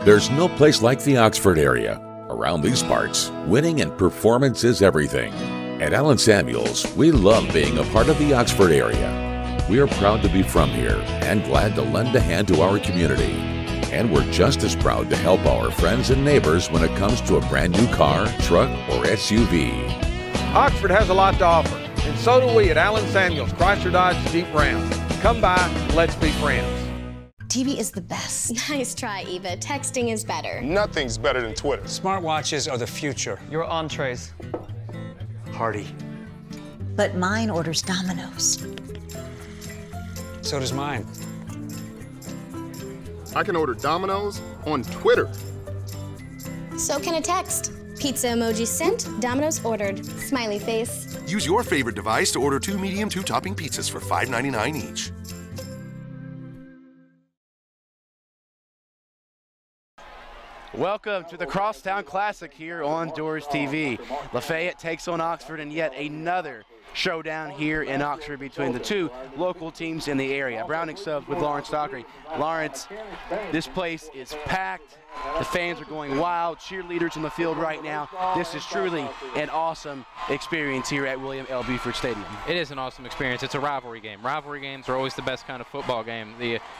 There's no place like the Oxford area. Around these parts, winning and performance is everything. At Allen Samuels, we love being a part of the Oxford area. We are proud to be from here and glad to lend a hand to our community. And we're just as proud to help our friends and neighbors when it comes to a brand new car, truck, or SUV. Oxford has a lot to offer, and so do we at Allen Samuels, Chrysler Dodge Jeep Ram. Come by, let's be friends. TV is the best. Nice try, Eva. Texting is better. Nothing's better than Twitter. Smartwatches are the future. Your entrees. Hearty. But mine orders Domino's. So does mine. I can order Domino's on Twitter. So can a text. Pizza emoji sent, Domino's ordered. Smiley face. Use your favorite device to order 2 medium 2-topping pizzas for $5.99 each. Welcome to the Crosstown Classic here on DoresTV. Lafayette takes on Oxford in yet another showdown here in Oxford between the two local teams in the area. Browning subs with Lawrence Dockery. Lawrence, this place is packed. The fans are going wild. Cheerleaders in the field right now. This is truly an awesome experience here at William L. Buford Stadium. It is an awesome experience. It's a rivalry game. Rivalry games are always the best kind of football game.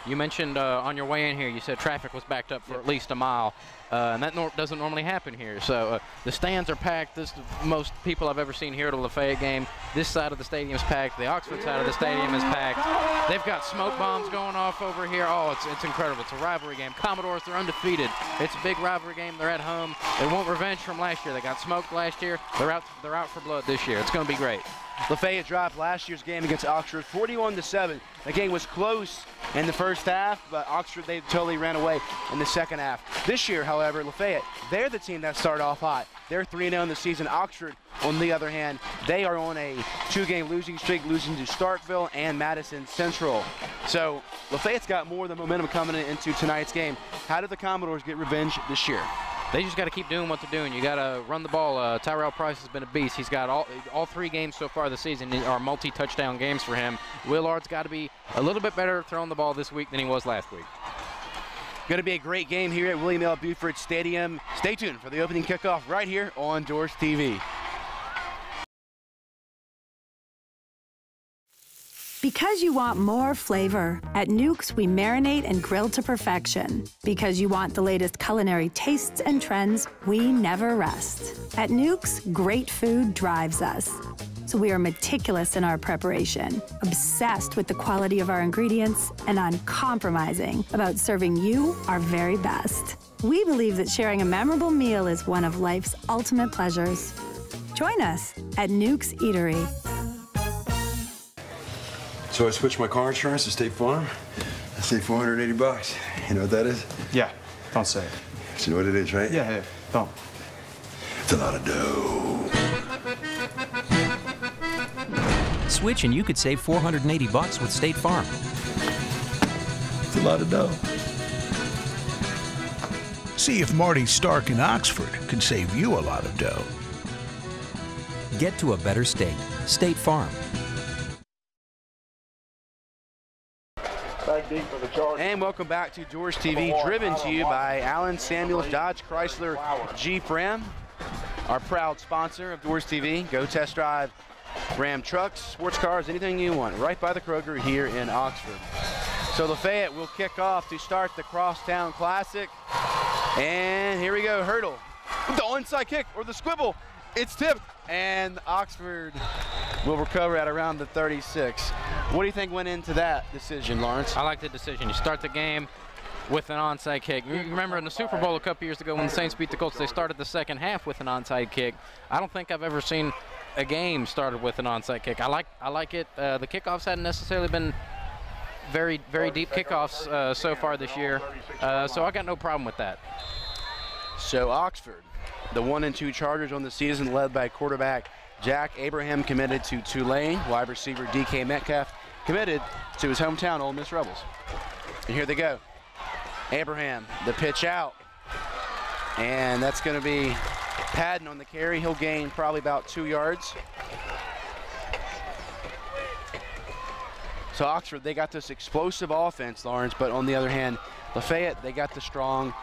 You mentioned on your way in here, you said traffic was backed up for at least a mile. And that doesn't normally happen here. So the stands are packed. This is the most people I've ever seen here at a Lafayette game. This side of the stadium is packed. The Oxford side of the stadium is packed. They've got smoke bombs going off over here. Oh, it's incredible. It's a rivalry game. Commodores, they're undefeated. It's a big rivalry game. They're at home. They want revenge from last year. They got smoked last year. They're out for blood this year. It's going to be great. Lafayette dropped last year's game against Oxford 41-7. The game was close in the first half, but Oxford, they totally ran away in the second half. This year, however, Lafayette, they're the team that started off hot. They're 3-0 in the season. Oxford, on the other hand, they are on a 2-game losing streak, losing to Starkville and Madison Central. So Lafayette's got more of the momentum coming into tonight's game. How did the Commodores get revenge this year? They just got to keep doing what they're doing. You got to run the ball. Tyrell Price has been a beast. He's got all 3 games so far this season are multi-touchdown games for him. Willard's got to be a little bit better throwing the ball this week than he was last week. Going to be a great game here at William L. Buford Stadium. Stay tuned for the opening kickoff right here on DoresTV. Because you want more flavor, at Nuke's we marinate and grill to perfection. Because you want the latest culinary tastes and trends, we never rest. At Nuke's, great food drives us. So we are meticulous in our preparation, obsessed with the quality of our ingredients, and uncompromising about serving you our very best. We believe that sharing a memorable meal is one of life's ultimate pleasures. Join us at Nuke's Eatery. So I switched my car insurance to State Farm. I saved $480. You know what that is? Yeah, don't say it. You know what it is, right? Yeah, don't. It's a lot of dough. Switch and you could save $480 with State Farm. It's a lot of dough. See if Marty Stark in Oxford can save you a lot of dough. Get to a better state. State Farm. And welcome back to DoresTV, driven to you by Allen Samuels Dodge Chrysler Jeep Ram, our proud sponsor of DoresTV. Go test drive Ram trucks, sports cars, anything you want, right by the Kroger here in Oxford. So Lafayette will kick off to start the Crosstown Classic. And here we go, Hurdle. The onside kick, or the squibble. It's tipped, and Oxford will recover at around the 36. What do you think went into that decision, Lawrence? I like the decision. You start the game with an onside kick. You remember in the Super Bowl a couple years ago when the Saints beat the Colts, they started the second half with an onside kick. I don't think I've ever seen a game started with an onside kick. I like it. The kickoffs hadn't necessarily been very deep kickoffs so far this year, so I got no problem with that. So Oxford, the 1-2 Chargers on the season, led by quarterback Jack Abraham, committed to Tulane. Wide receiver DK Metcalf committed to his hometown Ole Miss Rebels. And here they go. Abraham, the pitch out, and that's going to be Padden on the carry. He'll gain probably about 2 yards. So Oxford, they got this explosive offense, Lawrence, but on the other hand, Lafayette, they got the strong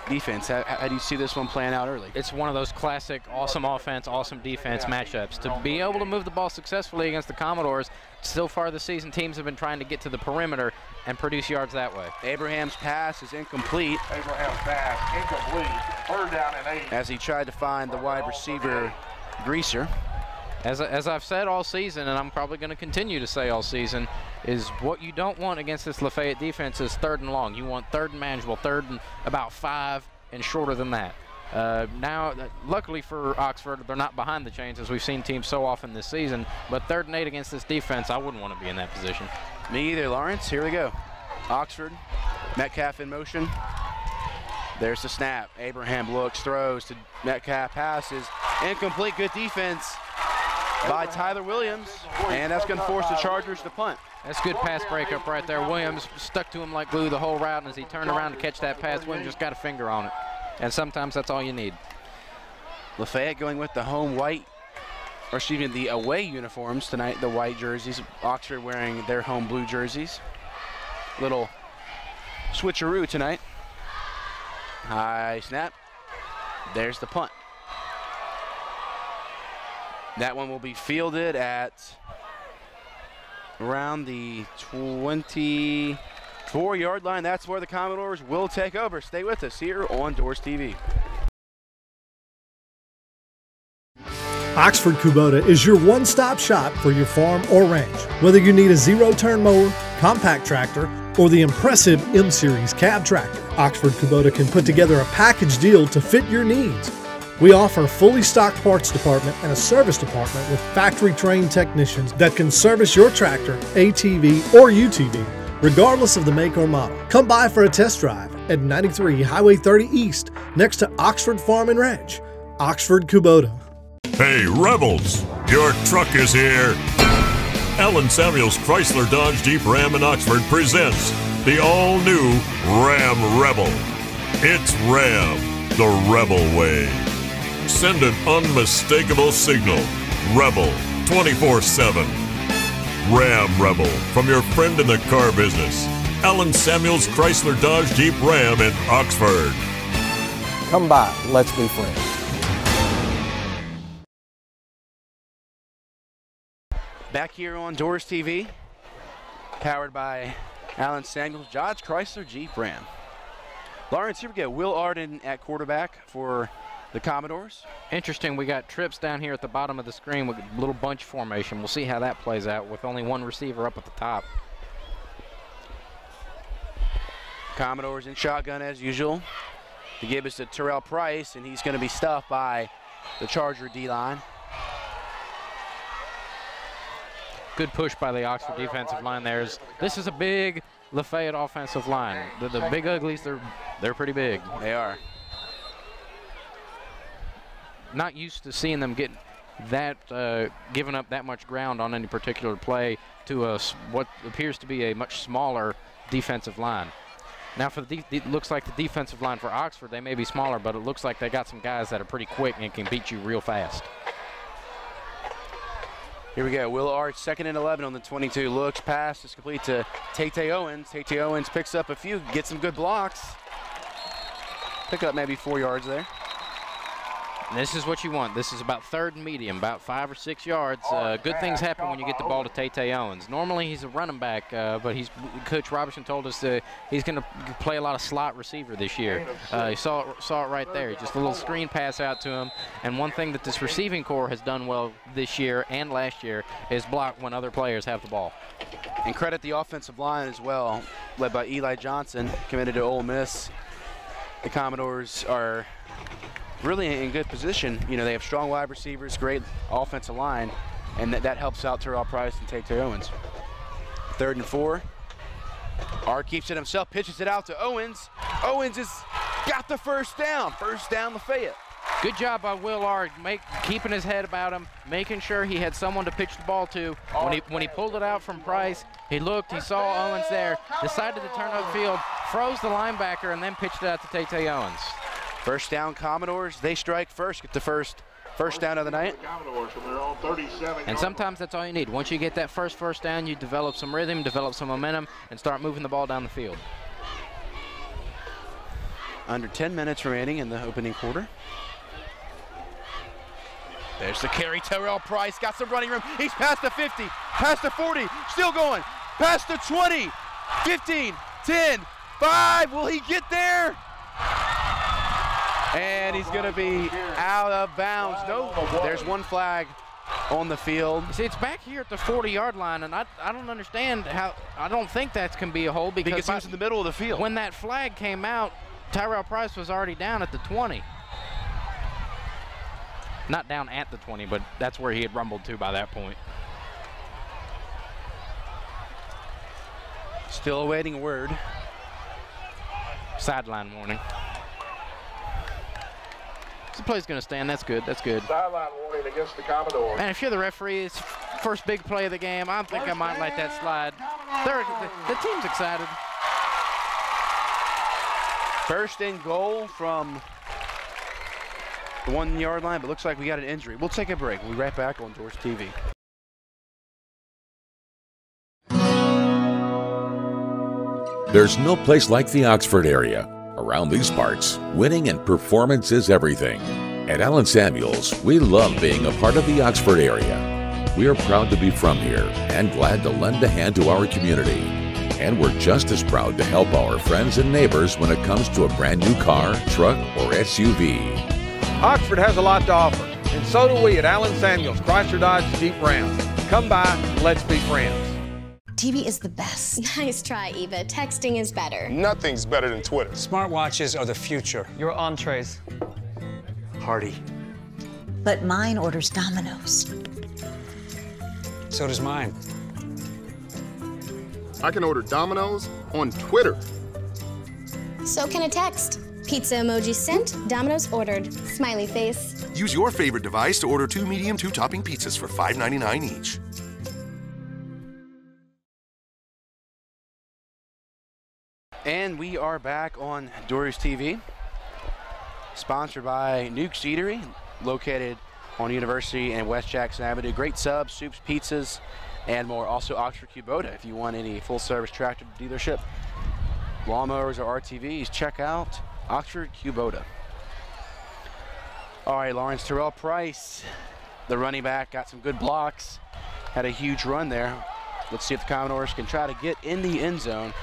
defense. How do you see this one playing out early? It's one of those classic awesome offense, awesome defense matchups. To be able to move the ball successfully against the Commodores, so far this season teams have been trying to get to the perimeter and produce yards that way. Abraham's pass is incomplete. Abraham's pass incomplete. 3rd down and 8. As he tried to find the wide receiver, Greaser. As I've said all season, and I'm probably going to continue to say all season, is what you don't want against this Lafayette defense is 3rd and long. You want 3rd and manageable, 3rd and about 5 and shorter than that. Now, luckily for Oxford, they're not behind the chains as we've seen teams so often this season, but 3rd and 8 against this defense, I wouldn't want to be in that position. Me either, Lawrence. Here we go. Oxford, Metcalf in motion. There's the snap. Abraham looks, throws to Metcalf, passes. Incomplete, good defense by Tyler Williams, and that's going to force the Chargers to punt. That's good pass breakup right there. Williams stuck to him like glue the whole route, and as he turned around to catch that pass, Williams just got a finger on it. And sometimes that's all you need. Lafayette going with the home white, or excuse me, the away uniforms tonight, the white jerseys. Oxford wearing their home blue jerseys. Little switcheroo tonight. High snap. There's the punt. That one will be fielded at around the 24-yard line. That's where the Commodores will take over. Stay with us here on DoresTV. Oxford Kubota is your one-stop shop for your farm or ranch. Whether you need a zero-turn mower, compact tractor, or the impressive M-Series cab tractor, Oxford Kubota can put together a package deal to fit your needs. We offer a fully stocked parts department and a service department with factory-trained technicians that can service your tractor, ATV, or UTV, regardless of the make or model. Come by for a test drive at 93 Highway 30 East, next to Oxford Farm and Ranch. Oxford Kubota. Hey, Rebels, your truck is here. Alan Samuels Chrysler Dodge Jeep Ram in Oxford presents the all-new Ram Rebel. It's Ram, the Rebel way. Send an unmistakable signal. Rebel 24/7. Ram Rebel from your friend in the car business. Alan Samuels Chrysler Dodge Jeep Ram in Oxford. Come by, let's be friends. Back here on DoresTV, powered by Alan Samuels Dodge Chrysler Jeep Ram. Lawrence, here we go. Will Arden at quarterback for the Commodores. Interesting, we got trips down here at the bottom of the screen with a little bunch formation. We'll see how that plays out with only one receiver up at the top. Commodores in shotgun as usual. They give us to Terrell Price, and he's going to be stuffed by the Charger D-line. Good push by the Oxford defensive line there. This is a big Lafayette offensive line. The big uglies, they're pretty big. They are. Not used to seeing them get that giving up that much ground on any particular play to what appears to be a much smaller defensive line. Now, for it looks like the defensive line for Oxford, they may be smaller, but it looks like they got some guys that are pretty quick and can beat you real fast. Here we go. Will Arch, 2nd and 11 on the 22. Looks, pass is complete to Tate Owens. Tate Owens picks up a few, gets some good blocks. Pick up maybe 4 yards there. And this is what you want. This is about 3rd and medium, about 5 or 6 yards. Good things happen when you get the ball to Tate Owens. Normally he's a running back, but Coach Robertson told us he's going to play a lot of slot receiver this year. You saw it right there. Just a little screen pass out to him. And one thing that this receiving corps has done well this year and last year is block when other players have the ball. And credit the offensive line as well, led by Eli Johnson, committed to Ole Miss. The Commodores are really in good position. You know, they have strong wide receivers, great offensive line, and that helps out Terrell Price and Tate Owens. 3rd and 4. Art keeps it himself, pitches it out to Owens. Owens has got the first down. First down, Lafayette. Good job by Will Ard, keeping his head about him, making sure he had someone to pitch the ball to. When he pulled it out from Price, he looked, he saw Owens there, decided to turn upfield, froze the linebacker, and then pitched it out to Tate Owens. First down, Commodores. They strike first, get the first down of the night. And sometimes that's all you need. Once you get that first down, you develop some rhythm, develop some momentum, and start moving the ball down the field. Under 10 minutes remaining in the opening quarter. There's the carry. Terrell Price got some running room. He's past the 50, past the 40, still going, past the 20, 15, 10, 5. Will he get there? And he's going to be out of bounds. No, there's one flag on the field. See, it's back here at the 40-yard line, and I don't understand how. I don't think that can be a hold because he was in the middle of the field. When that flag came out, Tyrell Price was already down at the 20. Not down at the 20, but that's where he had rumbled to by that point. Still awaiting word. Sideline warning. The play's going to stand. That's good. That's good. Sideline warning against the Commodores. And if you're the referee, it's first big play of the game. I think I might let that slide. The team's excited. First and goal from the 1 yard line, but looks like we got an injury. We'll take a break. We'll be right back on DoresTV. There's no place like the Oxford area. Around these parts, winning and performance is everything. At Allen Samuels, we love being a part of the Oxford area. We are proud to be from here and glad to lend a hand to our community. And we're just as proud to help our friends and neighbors when it comes to a brand new car, truck, or SUV. Oxford has a lot to offer, and so do we at Allen Samuels Chrysler Dodge Jeep Ram. Come by, let's be friends. TV is the best. Nice try, Eva. Texting is better. Nothing's better than Twitter. Smartwatches are the future. Your entrees. Hearty. But mine orders Domino's. So does mine. I can order Domino's on Twitter. So can a text. Pizza emoji sent, Domino's ordered. Smiley face. Use your favorite device to order 2 medium 2-topping pizzas for $5.99 each. And we are back on DoresTV, sponsored by Nuke's Eatery, located on University and West Jackson Avenue. Great subs, soups, pizzas, and more. Also Oxford Kubota, if you want any full-service tractor dealership, lawnmowers or RTVs, check out Oxford Kubota. All right, Lawrence, Terrell Price, the running back, got some good blocks, had a huge run there. Let's see if the Commodores can try to get in the end zone.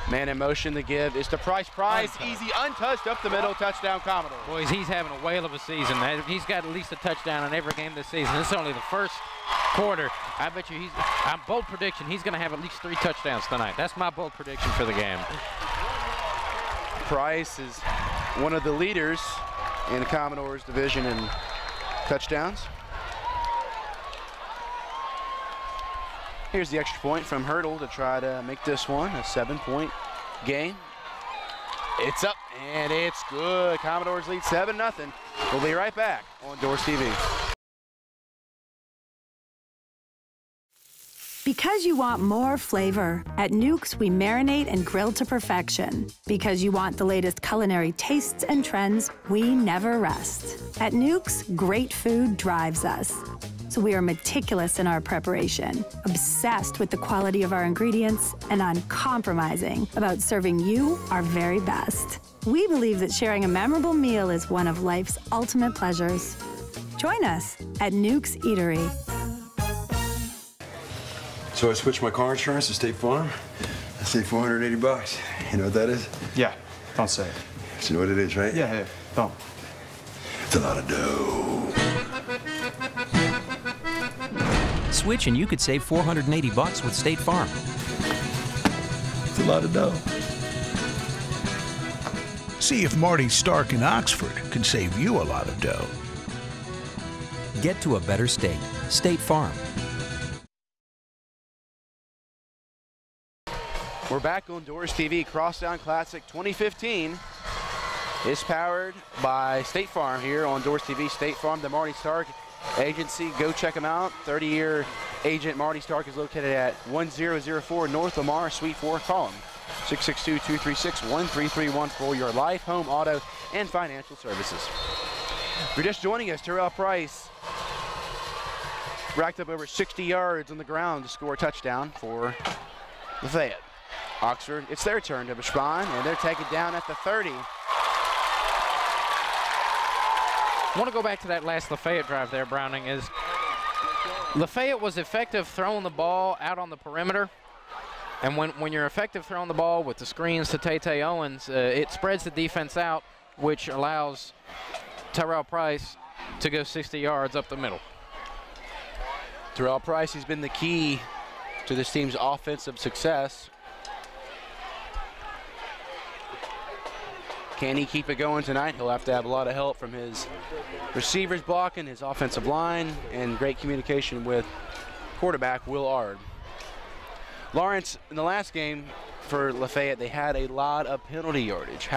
Man in motion, the give is to Price. Price, easy, untouched, up the middle, touchdown Commodore. Boys, he's having a whale of a season. He's got at least a touchdown in every game this season. This is only the first quarter. I bet you bold prediction, he's going to have at least 3 touchdowns tonight. That's my bold prediction for the game. Price is one of the leaders in the Commodores division in touchdowns. Here's the extra point from Hurdle to try to make this one a 7-point game. It's up and it's good. Commodores lead 7-0. We'll be right back on DoresTV. Because you want more flavor, at Nuke's we marinate and grill to perfection. Because you want the latest culinary tastes and trends, we never rest. At Nuke's, great food drives us. So we are meticulous in our preparation, obsessed with the quality of our ingredients, and uncompromising about serving you our very best. We believe that sharing a memorable meal is one of life's ultimate pleasures. Join us at Nuke's Eatery. So I switched my car insurance to State Farm. I saved $480. You know what that is? Yeah, don't say it. But you know what it is, right? Yeah, don't. It's a lot of dough. Switch and you could save $480 with State Farm. It's a lot of dough. See if Marty Stark in Oxford can save you a lot of dough. Get to a better state. State Farm. We're back on DoresTV. Crosstown Classic 2015 is powered by State Farm here on DoresTV. State Farm, the Marty Stark Agency. Go check them out. 30-year agent Marty Stark is located at 1004 North Lamar, Suite 4. Call him 662-236-1331 for your life, home, auto, and financial services. If you're just joining us, Terrell Price racked up over 60 yards on the ground to score a touchdown for Lafayette. Oxford, it's their turn to respond, and they're taken down at the 30. I want to go back to that last Lafayette drive there, Browning. Lafayette was effective throwing the ball out on the perimeter. And when you're effective throwing the ball with the screens to Tay Owens, it spreads the defense out, which allows Tyrell Price to go 60 yards up the middle. Tyrell Price has been the key to this team's offensive success. Can he keep it going tonight? He'll have to have a lot of help from his receivers blocking, his offensive line, and great communication with quarterback Will Ard. Lawrence, in the last game for Lafayette, they had a lot of penalty yardage.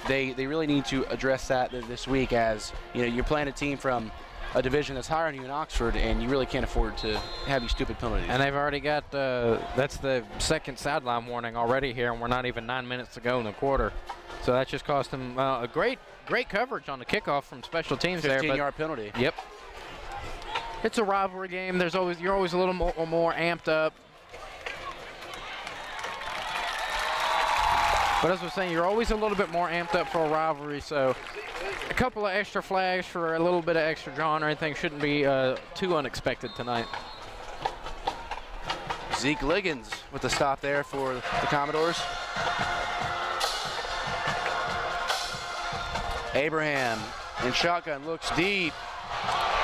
They really need to address that this week, as you're playing a team from a division that's higher than you in Oxford, and you really can't afford to have these stupid penalties. And they've already got, that's the second sideline warning already here, and we're not even 9 minutes to go in the quarter. So that just cost them a great coverage on the kickoff from special teams there. 15-yard penalty. Yep. It's a rivalry game. You're always a little more amped up. But as I was saying, you're always a little bit more amped up for a rivalry, so a couple of extra flags for a little bit of extra drawn or anything shouldn't be too unexpected tonight. Zeke Liggins with the stop there for the Commodores. Abraham in shotgun looks deep,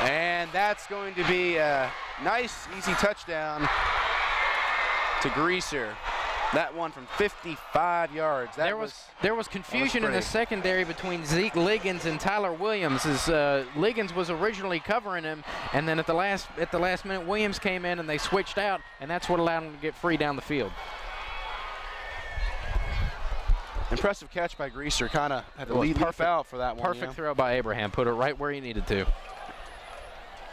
and that's going to be a nice, easy touchdown to Greaser. That one from 55 yards. There was confusion in the secondary between Zeke Liggins and Tyler Williams, as Liggins was originally covering him, and then at the last minute Williams came in and they switched out, and that's what allowed him to get free down the field. Impressive catch by Greaser. Kind of had to leave out for that one. Perfect throw by Abraham. Put it right where he needed to.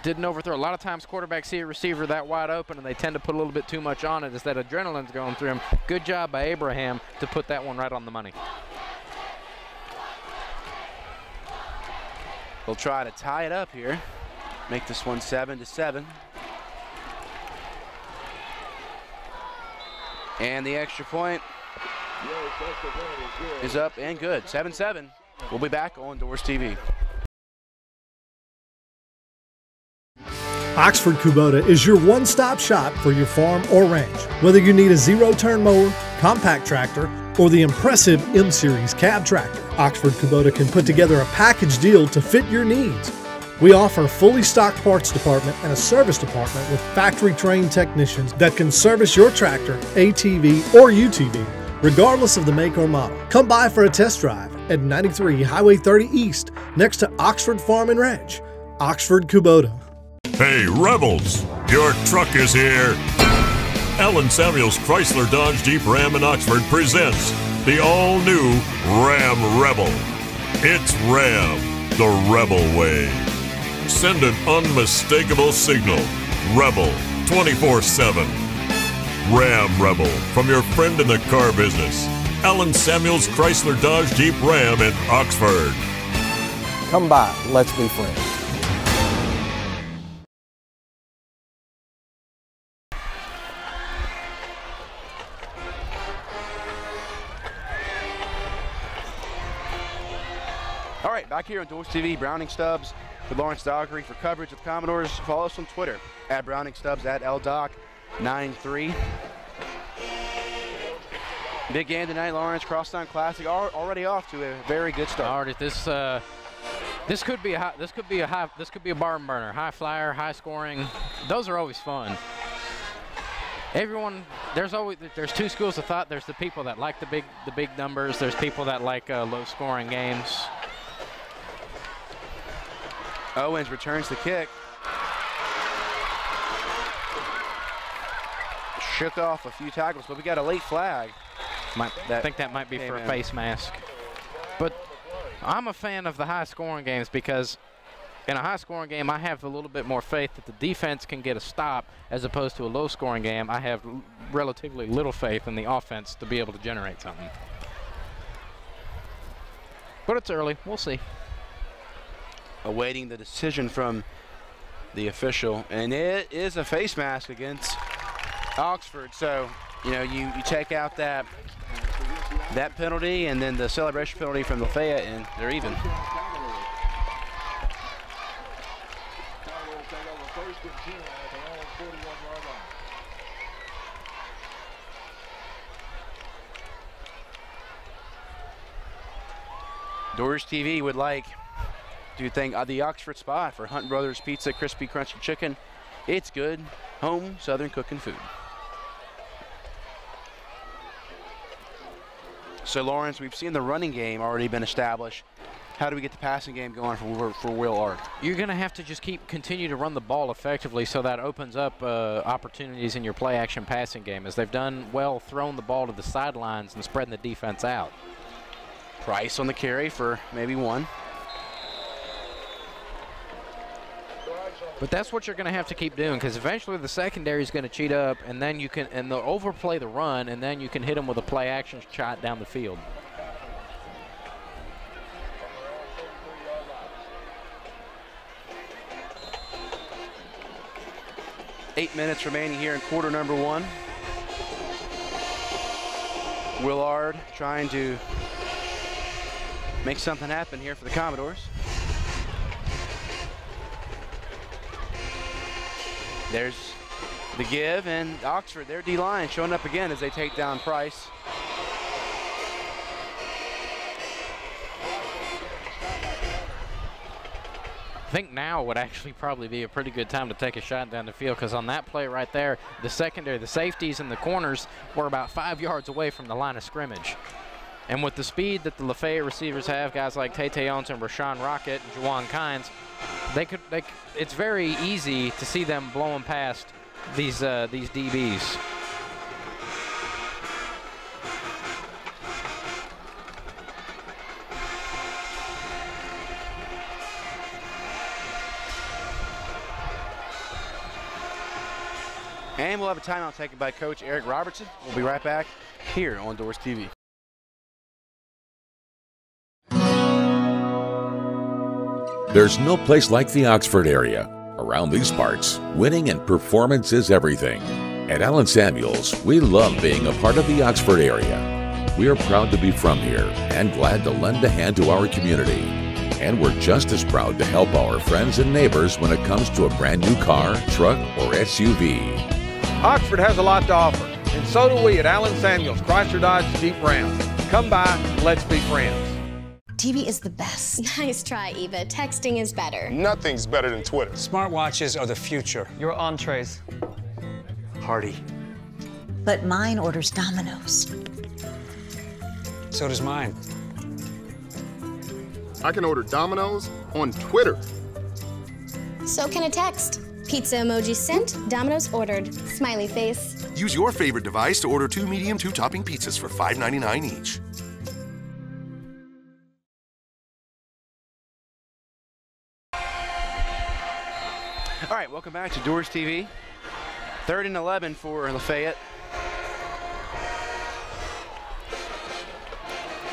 Didn't overthrow. A lot of times quarterbacks see a receiver that wide open and they tend to put a little bit too much on it as that adrenaline's going through him. Good job by Abraham to put that one right on the money. We'll try to tie it up here. Make this one 7-7. And the extra point is up and good. 7-7. We'll be back on DoresTV. Oxford Kubota is your one-stop shop for your farm or ranch. Whether you need a zero-turn mower, compact tractor, or the impressive M-Series cab tractor, Oxford Kubota can put together a package deal to fit your needs. We offer a fully stocked parts department and a service department with factory-trained technicians that can service your tractor, ATV, or UTV, regardless of the make or model. Come by for a test drive at 93 Highway 30 East, next to Oxford Farm and Ranch. Oxford Kubota. Hey, Rebels, your truck is here. Allen Samuels Chrysler Dodge Jeep Ram in Oxford presents the all-new Ram Rebel. It's Ram, the Rebel way. Send an unmistakable signal. Rebel 24/7. Ram Rebel from your friend in the car business. Allen Samuels Chrysler Dodge Jeep Ram in Oxford. Come by, let's be friends. All right, back here on DoresTV, Browning Stubbs with Lawrence Dockery for coverage of the Commodores. Follow us on Twitter at Browning Stubbs, at LDoc93. Big game tonight, Lawrence. Crosstown Classic already off to a very good start. Already, this could be a barn burner. High flyer, high scoring. Those are always fun. There's two schools of thought. There's the people that like the big numbers. There's people that like low scoring games. Owens returns the kick. Shook off a few tackles, but we got a late flag. I think that might be for a face mask. But I'm a fan of the high-scoring games because in a high-scoring game, I have a little bit more faith that the defense can get a stop as opposed to a low-scoring game. I have relatively little faith in the offense to be able to generate something. But it's early. We'll see. Awaiting the decision from the official, and it is a face mask against Oxford. So, you take out that penalty and then the celebration penalty from Lafayette, and they're even. DoresTV would like to thank the Oxford spot for Hunt Brothers Pizza, Crispy Crunchy Chicken. It's good, home Southern cooking food. So Lawrence, we've seen the running game already been established. How do we get the passing game going for Will Art? You're going to have to just continue to run the ball effectively, so that opens up opportunities in your play action passing game, as they've done well throwing the ball to the sidelines and spreading the defense out. Price on the carry for maybe one. But that's what you're going to have to keep doing, because eventually the secondary is going to cheat up, and then you can, and they'll overplay the run, and then you can hit them with a play action shot down the field. Eight minutes remaining here in quarter number one. Willard trying to make something happen here for the Commodores. There's the give, and Oxford, their D-line showing up again as they take down Price. I think now would actually probably be a pretty good time to take a shot down the field, because on that play right there, the secondary, the safeties and the corners were about 5 yards away from the line of scrimmage. And with the speed that the Lafayette receivers have, guys like Tay Owens and Rashawn Rocket and Juwan Kynes, it's very easy to see them blowing past these DBs. And we'll have a timeout taken by Coach Eric Robertson. We'll be right back here on DoresTV. There's no place like the Oxford area. Around these parts, winning and performance is everything. At Allen Samuels, we love being a part of the Oxford area. We are proud to be from here and glad to lend a hand to our community. And we're just as proud to help our friends and neighbors when it comes to a brand new car, truck, or SUV. Oxford has a lot to offer, and so do we at Allen Samuels Chrysler Dodge Jeep Ram. Come by, let's be friends. TV is the best. Nice try, Eva. Texting is better. Nothing's better than Twitter. Smartwatches are the future. Your entrees. Hearty. But mine orders Domino's. So does mine. I can order Domino's on Twitter. So can a text. Pizza emoji sent, Domino's ordered. Smiley face. Use your favorite device to order 2 medium 2-topping pizzas for $5.99 each. All right, welcome back to DoresTV. 3rd and 11 for Lafayette.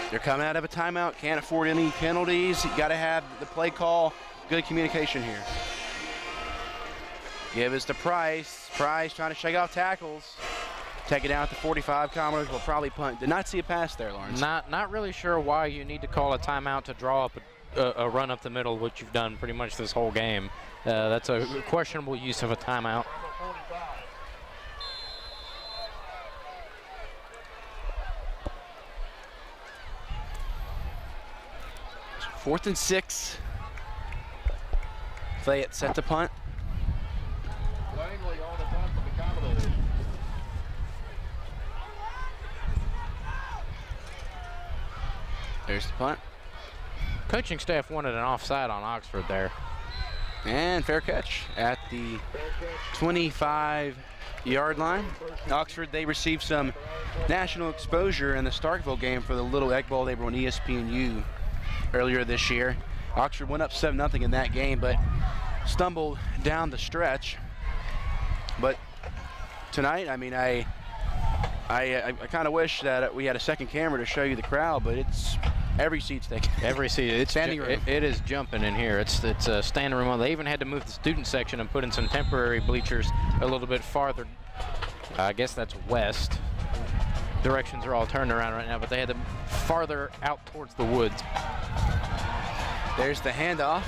They're coming out of a timeout, can't afford any penalties. You got to have the play call, good communication here. Give us to Price. Price trying to shake off tackles. Take it down at the 45. Commodores will probably punt. Did not see a pass there, Lawrence. Not really sure why you need to call a timeout to draw up a run up the middle, which you've done pretty much this whole game. That's a questionable use of a timeout. Fourth and 6. Lafayette set to punt. There's the punt. Coaching staff wanted an offside on Oxford there. And fair catch at the 25-yard line. Oxford, they received some national exposure in the Starkville game for the Little Egg Bowl they were on ESPNU earlier this year. Oxford went up 7-0 in that game, but stumbled down the stretch. But tonight, I mean, I kind of wish that we had a second camera to show you the crowd, but it's every seat's taken. Every seat. It's standing room. It is jumping in here. It's a standing room. They even had to move the student section and put in some temporary bleachers a little bit farther. I guess that's west. Directions are all turned around right now, but they had them farther out towards the woods. There's the handoff.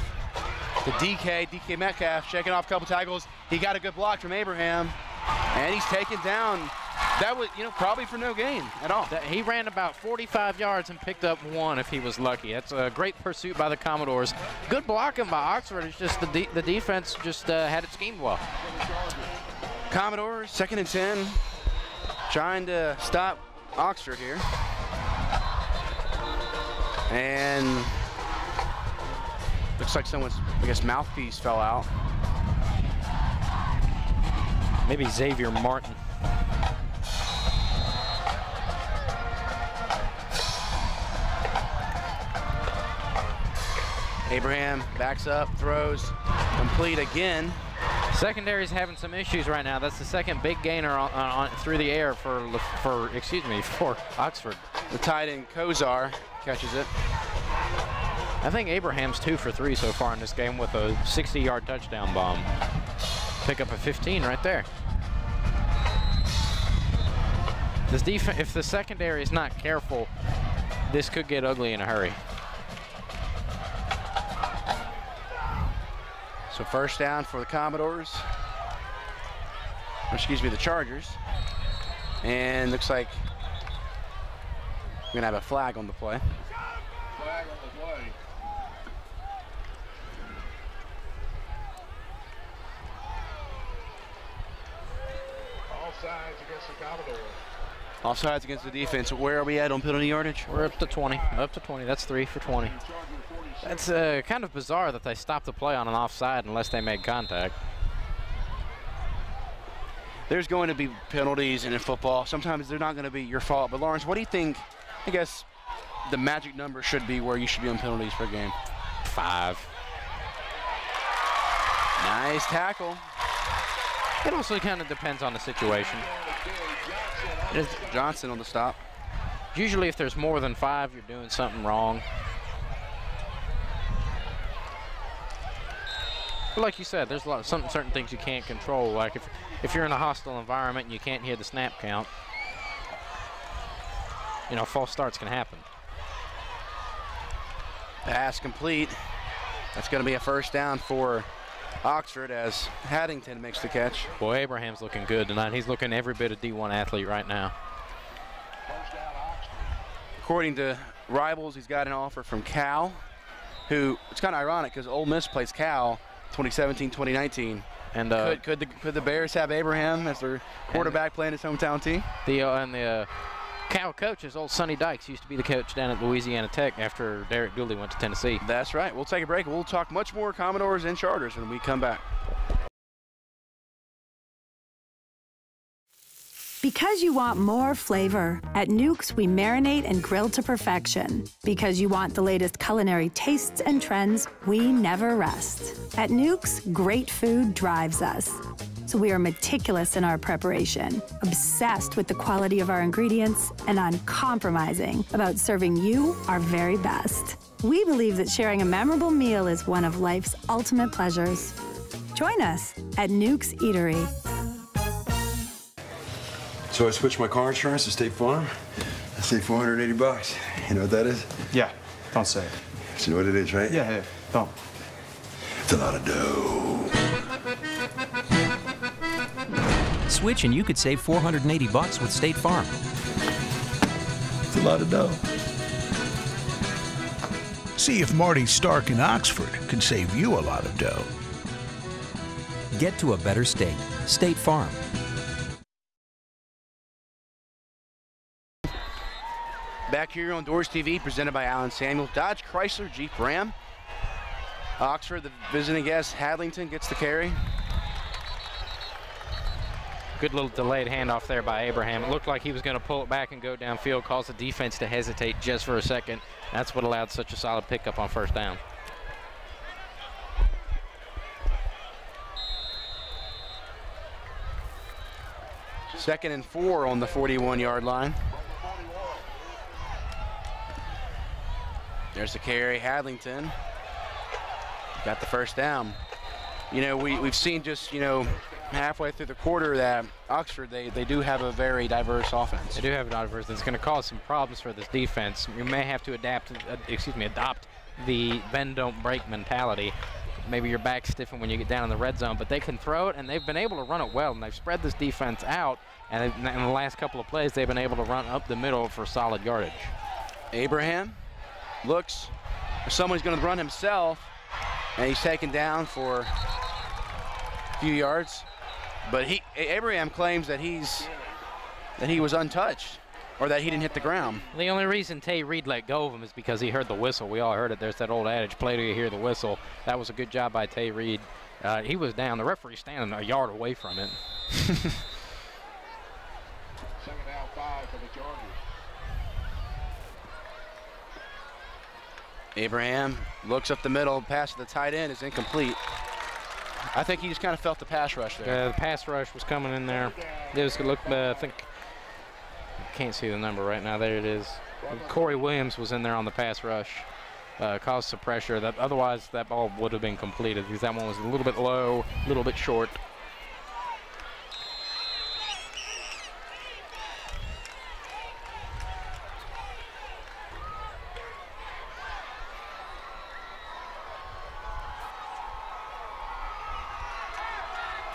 The DK Metcalf shaking off a couple tackles. He got a good block from Abraham, and he's taken down. That was, probably for no gain at all. He ran about 45 yards and picked up 1 if he was lucky. That's a great pursuit by the Commodores. Good blocking by Oxford. It's just the defense just had it schemed well. Commodores, 2nd and 10, trying to stop Oxford here. And looks like someone's, mouthpiece fell out. Maybe Xavier Martin. Abraham backs up, throws, complete again. Secondary's having some issues right now. That's the second big gainer on through the air for Oxford. The tight end Kozar catches it. I think Abraham's 2 for 3 so far in this game with a 60-yard touchdown bomb. Pick up a 15 right there. This defense, if the secondary is not careful, this could get ugly in a hurry. So 1st down for the Commodores. Or excuse me, the Chargers. And looks like we're gonna have a flag on the play. Flag on the play. All sides against the Commodores. All sides against the defense. Where are we at on penalty yardage? We're up to 20. Up to 20. That's 3 for 20. That's kind of bizarre that they stopped the play on an offside unless they made contact. There's going to be penalties in football. Sometimes they're not going to be your fault. But Lawrence, what do you think, I guess, the magic number should be where you should be on penalties per game? 5. Nice tackle. It also kind of depends on the situation. Johnson on the stop. Usually if there's more than 5, you're doing something wrong. But like you said, there's certain things you can't control. Like if you're in a hostile environment and you can't hear the snap count, false starts can happen. Pass complete. That's going to be a 1st down for Oxford as Haddington makes the catch. Boy, Abraham's looking good tonight. He's looking every bit a D1 athlete right now. According to Rivals, he's got an offer from Cal, who, it's kind of ironic because Ole Miss plays Cal 2017-2019. And could the Bears have Abraham as their quarterback playing his hometown team? The Cal coach is old Sonny Dykes. Used to be the coach down at Louisiana Tech after Derek Dooley went to Tennessee. That's right. We'll take a break. We'll talk much more Commodores and Chargers when we come back. Because you want more flavor, at Nukes we marinate and grill to perfection. Because you want the latest culinary tastes and trends, we never rest. At Nukes, great food drives us. So we are meticulous in our preparation, obsessed with the quality of our ingredients, and uncompromising about serving you our very best. We believe that sharing a memorable meal is one of life's ultimate pleasures. Join us at Nukes Eatery. So I switched my car insurance to State Farm. I saved $480. You know what that is? Yeah, don't say it. So you know what it is, right? Yeah, hey, don't. It's a lot of dough. Switch and you could save $480 with State Farm. It's a lot of dough. See if Marty Stark in Oxford can save you a lot of dough. Get to a better state. State Farm. Back here on DoresTV, presented by Allen Samuel, Dodge, Chrysler, Jeep, Ram. Oxford, the visiting guest, Hadlington gets the carry. Good little delayed handoff there by Abraham. It looked like he was going to pull it back and go downfield, cause the defense to hesitate just for a second. That's what allowed such a solid pickup on 1st down. Second and 4 on the 41-yard line. There's the carry, Hadlington. Got the 1st down. You know, we've seen just, halfway through the quarter that Oxford, they do have a very diverse offense. They do have a diverse. It's going to cause some problems for this defense. You may have to adopt the bend don't break mentality. maybe your back stiffen when you get down in the red zone, but they can throw it, and they've been able to run it well, and they've spread this defense out, and in the last couple of plays, they've been able to run up the middle for solid yardage. Abraham looks for someone who's going to run himself, and he's taken down for a few yards. But Abraham claims that he was untouched, or that he didn't hit the ground. The only reason Tay Reed let go of him is because he heard the whistle. We all heard it. There's that old adage, play till you hear the whistle. That was a good job by Tay Reed. He was down. The referee's standing a yard away from it. Second down 5 for the Chargers. Abraham looks up the middle, pass to the tight end is incomplete. I think he just kind of felt the pass rush there. The pass rush was coming in there. It was look. I think I can't see the number right now. There it is. Corey Williams was in there on the pass rush, caused some pressure. Otherwise, that ball would have been completed because that one was a little bit low, a little bit short.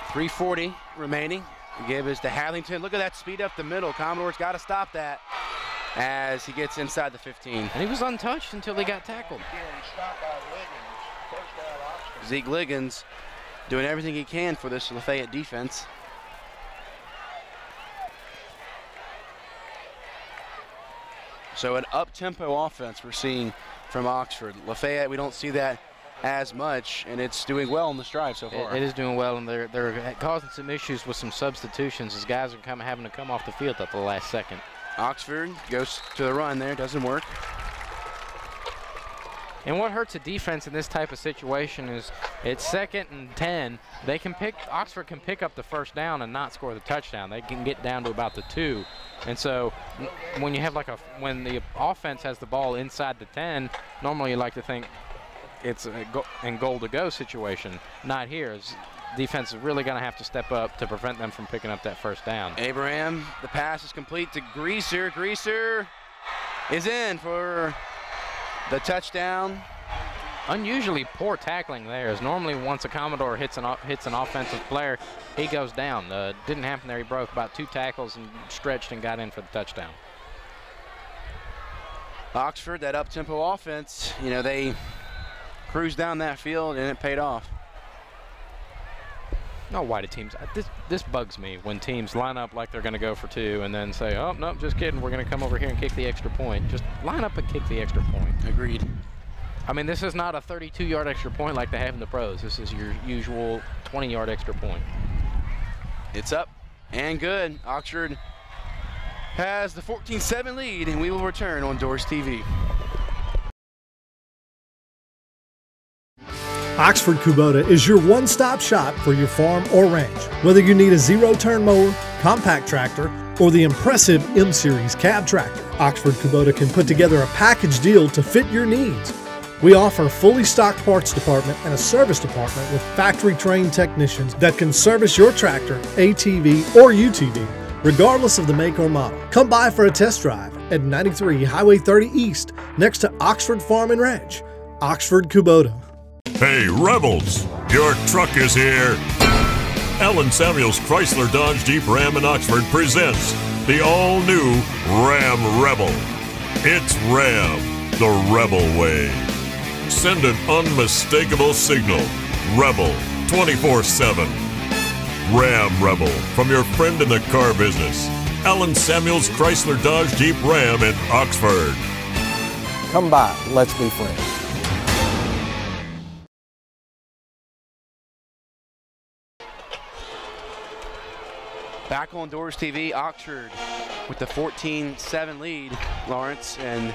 .340 remaining. Give is to Hadlington. Look at that speed up the middle. Commodore's got to stop that as he gets inside the 15. And he was untouched until he got tackled. Zeke Liggins doing everything he can for this Lafayette defense. So an up-tempo offense we're seeing from Oxford. Lafayette, we don't see that as much, and it's doing well on this drive so far. It is doing well, and they're causing some issues with some substitutions as guys are having to come off the field at the last second. Oxford goes to the run there, doesn't work. And what hurts a defense in this type of situation is it's 2nd and 10. Oxford can pick up the first down and not score the touchdown. They can get down to about the 2. And so when you have when the offense has the ball inside the 10, normally you like to think it's a goal to go situation. Not here. Defense is really going to have to step up to prevent them from picking up that first down. Abraham, the pass is complete to Greaser. Greaser is in for the touchdown. Unusually poor tackling there, as normally once a Commodore hits an offensive player, he goes down. Didn't happen there. He broke about 2 tackles and stretched and got in for the touchdown. Oxford, that up-tempo offense, they cruised down that field and it paid off. No, why do teams? This bugs me when teams line up like they're going to go for 2 and then say, "Oh no, just kidding. We're going to come over here and kick the extra point." Just line up and kick the extra point. Agreed. I mean, this is not a 32-yard extra point like they have in the pros. This is your usual 20-yard extra point. It's up and good. Oxford has the 14-7 lead, and we will return on DoresTV. Oxford Kubota is your one-stop shop for your farm or ranch. Whether you need a zero-turn mower, compact tractor, or the impressive M-Series cab tractor, Oxford Kubota can put together a package deal to fit your needs. We offer a fully stocked parts department and a service department with factory-trained technicians that can service your tractor, ATV, or UTV, regardless of the make or model. Come by for a test drive at 93 Highway 30 East, next to Oxford Farm and Ranch. Oxford Kubota. Hey, Rebels, your truck is here. Allen Samuels Chrysler Dodge Jeep Ram in Oxford presents the all-new Ram Rebel. It's Ram, the Rebel way. Send an unmistakable signal. Rebel 24/7. Ram Rebel from your friend in the car business. Allen Samuels Chrysler Dodge Jeep Ram in Oxford. Come by, let's be friends. Back on DoresTV, Oxford with the 14-7 lead, Lawrence, and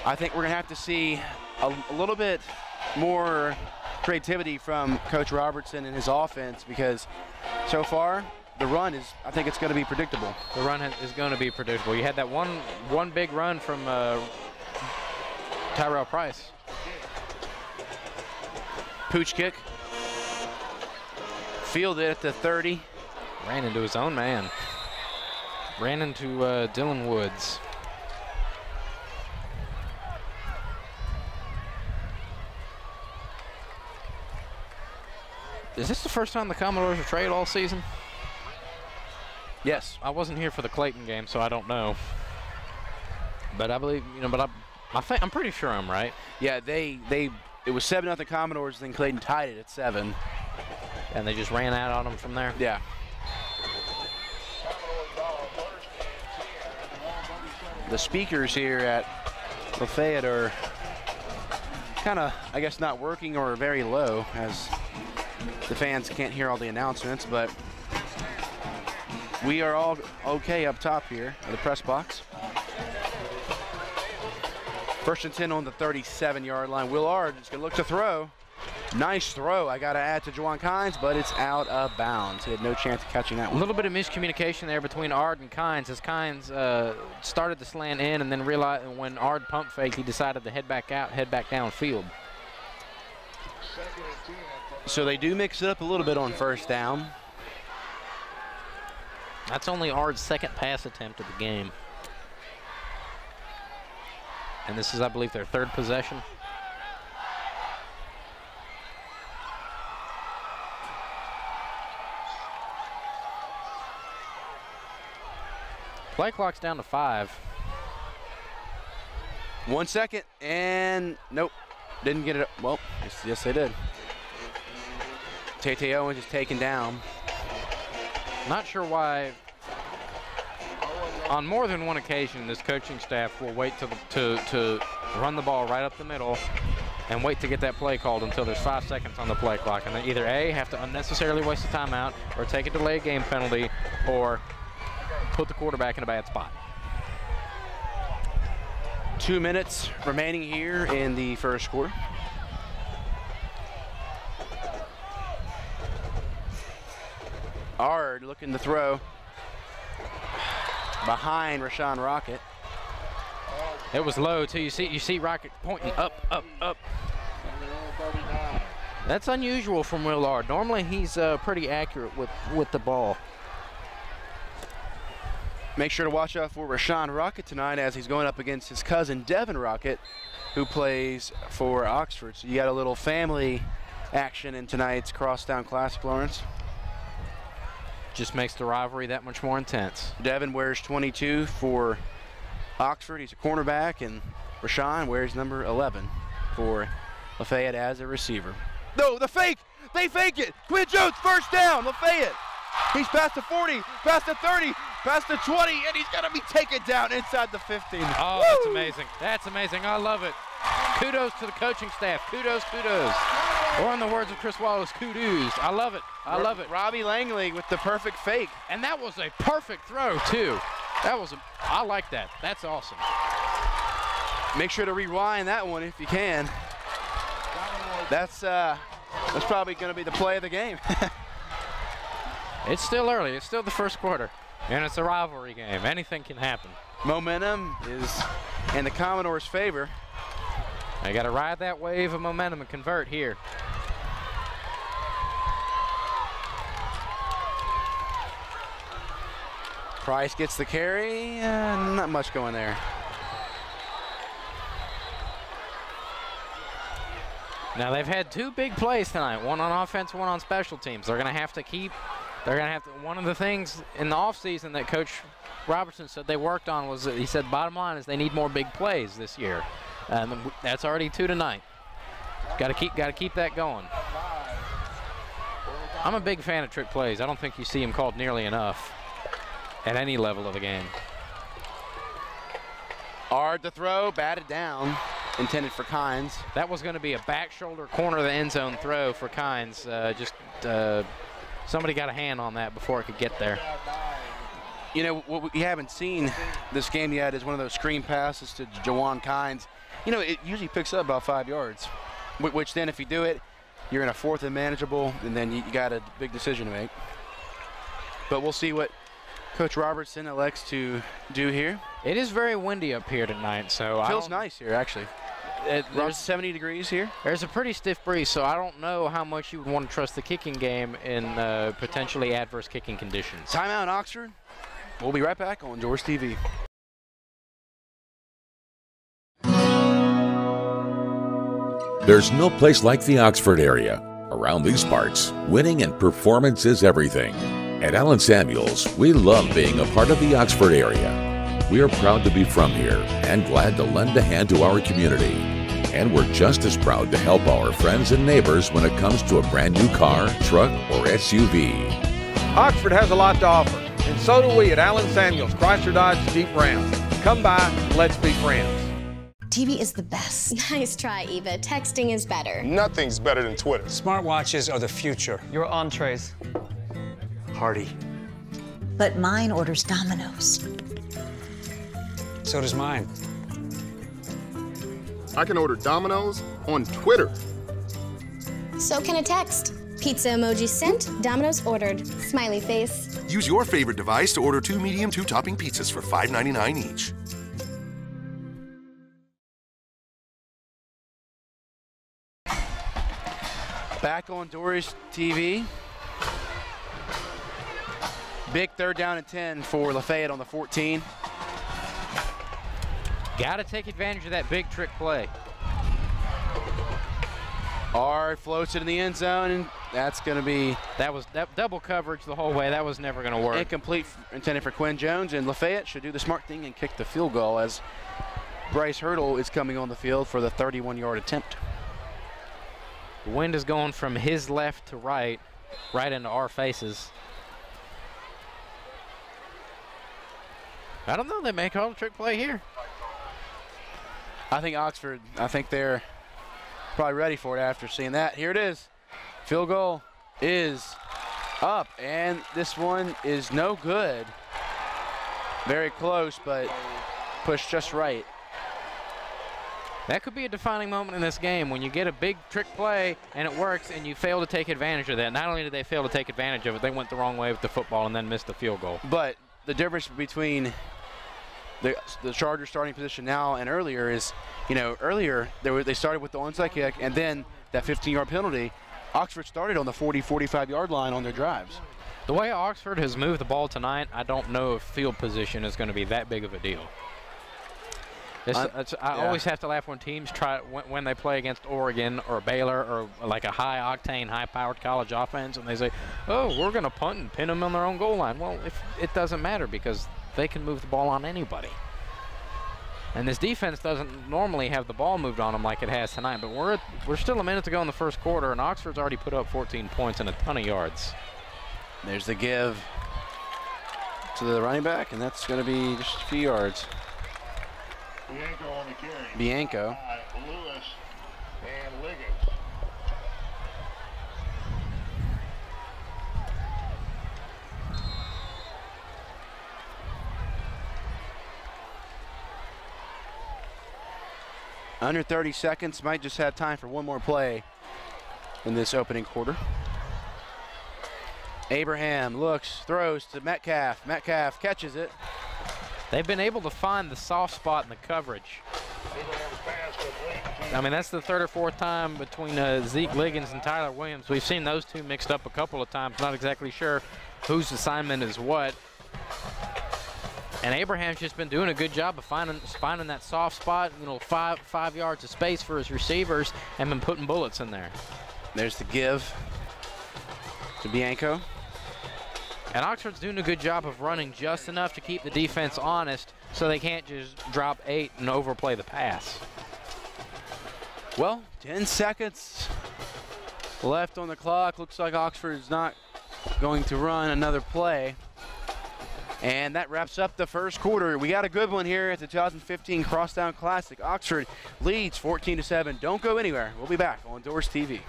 I think we're going to have to see a little bit more creativity from Coach Robertson and his offense, because so far the run is, I think it's going to be predictable. The run is going to be predictable. You had that one big run from Tyrell Price. Pooch kick. Fielded at the 30. Ran into his own man. Ran into Dylan Woods. Is this the first time the Commodores have traded all season? Yes. I wasn't here for the Clayton game, so I don't know. But I believe, I'm pretty sure I'm right. Yeah, it was 7-0 Commodores, then Clayton tied it at 7. And they just ran out on them from there? Yeah. The speakers here at Lafayette are kind of, I guess, not working or very low, as the fans can't hear all the announcements, but we are all okay up top here in the press box. 1st and 10 on the 37-yard line. Willard is going to look to throw. Nice throw. I got to add to Juwan Kynes, but it's out of bounds. He had no chance of catching that one. A little bit of miscommunication there between Ard and Kynes, as Kynes started the slant in, and then realized when Ard pump faked, he decided to head back out, head back downfield. So they do mix it up a little bit on 1st down. That's only Ard's 2nd pass attempt of the game. And this is, I believe, their 3rd possession. Play clock's down to 5. 1 second, and nope, didn't get it. Well, yes they did. Tate Owens is taken down. Not sure why. On more than one occasion, this coaching staff will wait to run the ball right up the middle and wait to get that play called until there's 5 seconds on the play clock. And they either A, have to unnecessarily waste a timeout, or take a delay game penalty, or put the quarterback in a bad spot. 2 minutes remaining here in the 1st quarter. Ard looking to throw behind Rashawn Rocket. It was low too. You see Rocket pointing up, up, up. That's unusual from Willard. Normally he's pretty accurate with the ball. Make sure to watch out for Rashawn Rocket tonight, as he's going up against his cousin Devin Rocket, who plays for Oxford. So you got a little family action in tonight's Crosstown Classic, Lawrence. Just makes the rivalry that much more intense. Devin wears 22 for Oxford. He's a cornerback, and Rashawn wears number 11 for Lafayette as a receiver. No, the fake! They fake it! Quinn Jones, 1st down, Lafayette! He's past the 40, past the 30, past the 20, and he's going to be taken down inside the 15. Oh, Woo! That's amazing. That's amazing. I love it. Kudos to the coaching staff. Kudos, kudos. Or in the words of Chris Wallace, kudos. I love it. I love it. Robbie Langley with the perfect fake. And that was a perfect throw, too. I like that. That's awesome. Make sure to rewind that one if you can. That's probably going to be the play of the game. It's still early. It's still the 1st quarter. And it's a rivalry game. Anything can happen. Momentum is in the Commodores' favor. They got to ride that wave of momentum and convert here. Price gets the carry. Not much going there. Now they've had 2 big plays tonight. One on offense, one on special teams. They're going to have to keep. One of the things in the offseason that Coach Robertson said they worked on was that he said bottom line is they need more big plays this year. That's already 2 tonight. Got to keep that going. I'm a big fan of trick plays. I don't think you see them called nearly enough at any level of the game. Ard to throw, batted down, intended for Kynes. That was going to be a back shoulder corner of the end zone throw for Kynes. Somebody got a hand on that before it could get there. You know, what we haven't seen this game yet is one of those screen passes to Juwan Kynes. You know, it usually picks up about 5 yards, which then if you do it, you're in a 4th and manageable, and then you got a big decision to make. But we'll see what Coach Robertson elects to do here. It is very windy up here tonight, so it feels nice here, actually. There's 70 degrees here. There's a pretty stiff breeze, so I don't know how much you would want to trust the kicking game in potentially adverse kicking conditions. Timeout, Oxford. We'll be right back on DoresTV. There's no place like the Oxford area. Around these parts, winning and performance is everything. At Allen Samuels, we love being a part of the Oxford area. We are proud to be from here and glad to lend a hand to our community. And we're just as proud to help our friends and neighbors when it comes to a brand new car, truck, or SUV. Oxford has a lot to offer, and so do we at Allen Samuels Chrysler Dodge Jeep Ram. Come by, let's be friends. TV is the best. Nice try, Eva. Texting is better. Nothing's better than Twitter. Smartwatches are the future. Your entrees. Hearty. But mine orders Domino's. So does mine. I can order Domino's on Twitter. So can a text. Pizza emoji sent, Domino's ordered. Smiley face. Use your favorite device to order 2 medium, 2-topping pizzas for $5.99 each. Back on DoresTV. Big 3rd down and 10 for Lafayette on the 14. Got to take advantage of that big trick play. R floats it in the end zone, and that's going to be... That double coverage the whole way. That was never going to work. Incomplete, intended for Quinn Jones, and Lafayette should do the smart thing and kick the field goal as Bryce Hurdle is coming on the field for the 31-yard attempt. The wind is going from his left to right into our faces. I don't know, they may call a trick play here. I think Oxford, they're probably ready for it after seeing that. Here it is. Field goal is up, and this one is no good. Very close, but pushed just right. That could be a defining moment in this game when you get a big trick play and it works and you fail to take advantage of that. Not only did they fail to take advantage of it, they went the wrong way with the football and then missed the field goal. But the difference between the Chargers starting position now and earlier is, earlier they started with the onside kick and then that 15-yard penalty. Oxford started on the 40, 45-yard line on their drives. The way Oxford has moved the ball tonight, I don't know if field position is going to be that big of a deal. I always have to laugh when teams when they play against Oregon or Baylor or like a high-octane, high-powered college offense, and they say, oh, we're going to punt and pin them on their own goal line. Well, it doesn't matter because they can move the ball on anybody. And this defense doesn't normally have the ball moved on them like it has tonight, but we're still a minute to go in the first quarter, and Oxford's already put up 14 points and a ton of yards. There's the give to the running back, and that's going to be just a few yards. Bianco on the carry. Bianco. Lewis and Liggins. Under 30 seconds, might just have time for one more play in this opening quarter. Abraham looks, throws to Metcalf. Metcalf catches it. They've been able to find the soft spot in the coverage. I mean, that's the 3rd or 4th time between Zeke Liggins and Tyler Williams. We've seen those two mixed up a couple of times. Not exactly sure whose assignment is what. And Abraham's just been doing a good job of finding that soft spot, 5 yards of space for his receivers, and been putting bullets in there. There's the give to Bianco. And Oxford's doing a good job of running just enough to keep the defense honest so they can't just drop 8 and overplay the pass. Well, 10 seconds left on the clock. Looks like Oxford's not going to run another play. And that wraps up the first quarter. We got a good one here at the 2015 Crosstown Classic. Oxford leads 14-7. Don't go anywhere. We'll be back on DoresTV.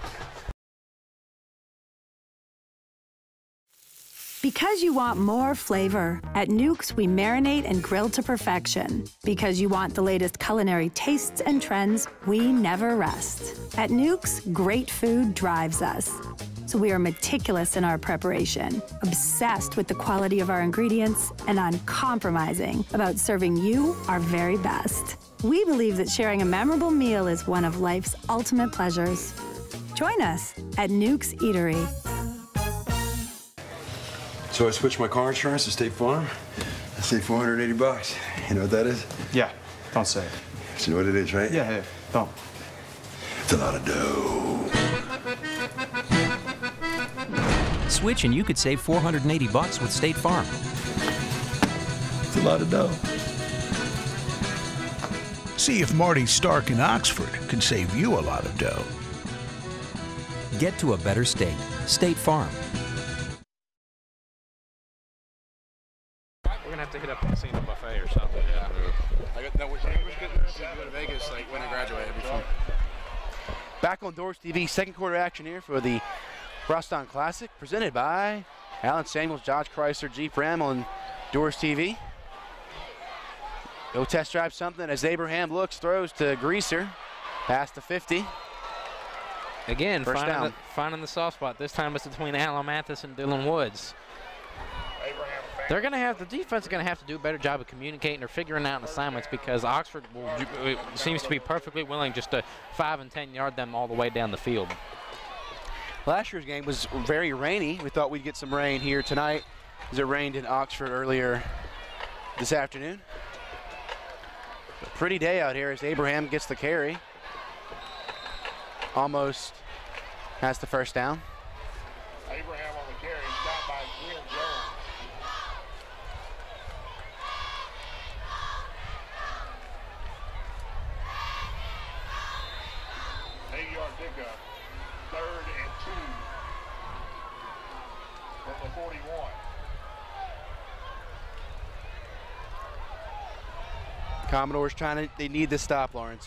Because you want more flavor, at Nukes we marinate and grill to perfection. Because you want the latest culinary tastes and trends, we never rest. At Nukes, great food drives us. So we are meticulous in our preparation, obsessed with the quality of our ingredients, and uncompromising about serving you our very best. We believe that sharing a memorable meal is one of life's ultimate pleasures. Join us at Nukes Eatery. So I switched my car insurance to State Farm. I saved $480. You know what that is? Yeah, don't say it. You know what it is, right? Yeah, don't. It's a lot of dough. Switch and you could save $480 with State Farm. It's a lot of dough. See if Marty Stark in Oxford can save you a lot of dough. Get to a better state. State Farm. We're gonna have to hit up a casino buffet or something. Yeah. No, we're going to Vegas like when I graduate. It'll be fun. Back on Doors TV, second quarter action here for the Crosstown Classic, presented by Allen Samuels, Dodge Chrysler Jeep Ram on Doors TV. Go test drive something as Abraham looks, throws to Greaser, past the 50. Again, First finding the soft spot. This time it's between Alan Mathis and Dylan Woods. They're going to have, the defense is going to have to do a better job of communicating or figuring out assignments, because Oxford seems to be perfectly willing just to 5 and 10 yard them all the way down the field. Last year's game was very rainy. We thought we'd get some rain here tonight, as it rained in Oxford earlier this afternoon. A pretty day out here as Abraham gets the carry. Almost has the first down. Abraham on the carry, stopped by Will Jones. Eight-yard pickup, 3rd and 2 from the 41. Commodores they need this stop, Lawrence.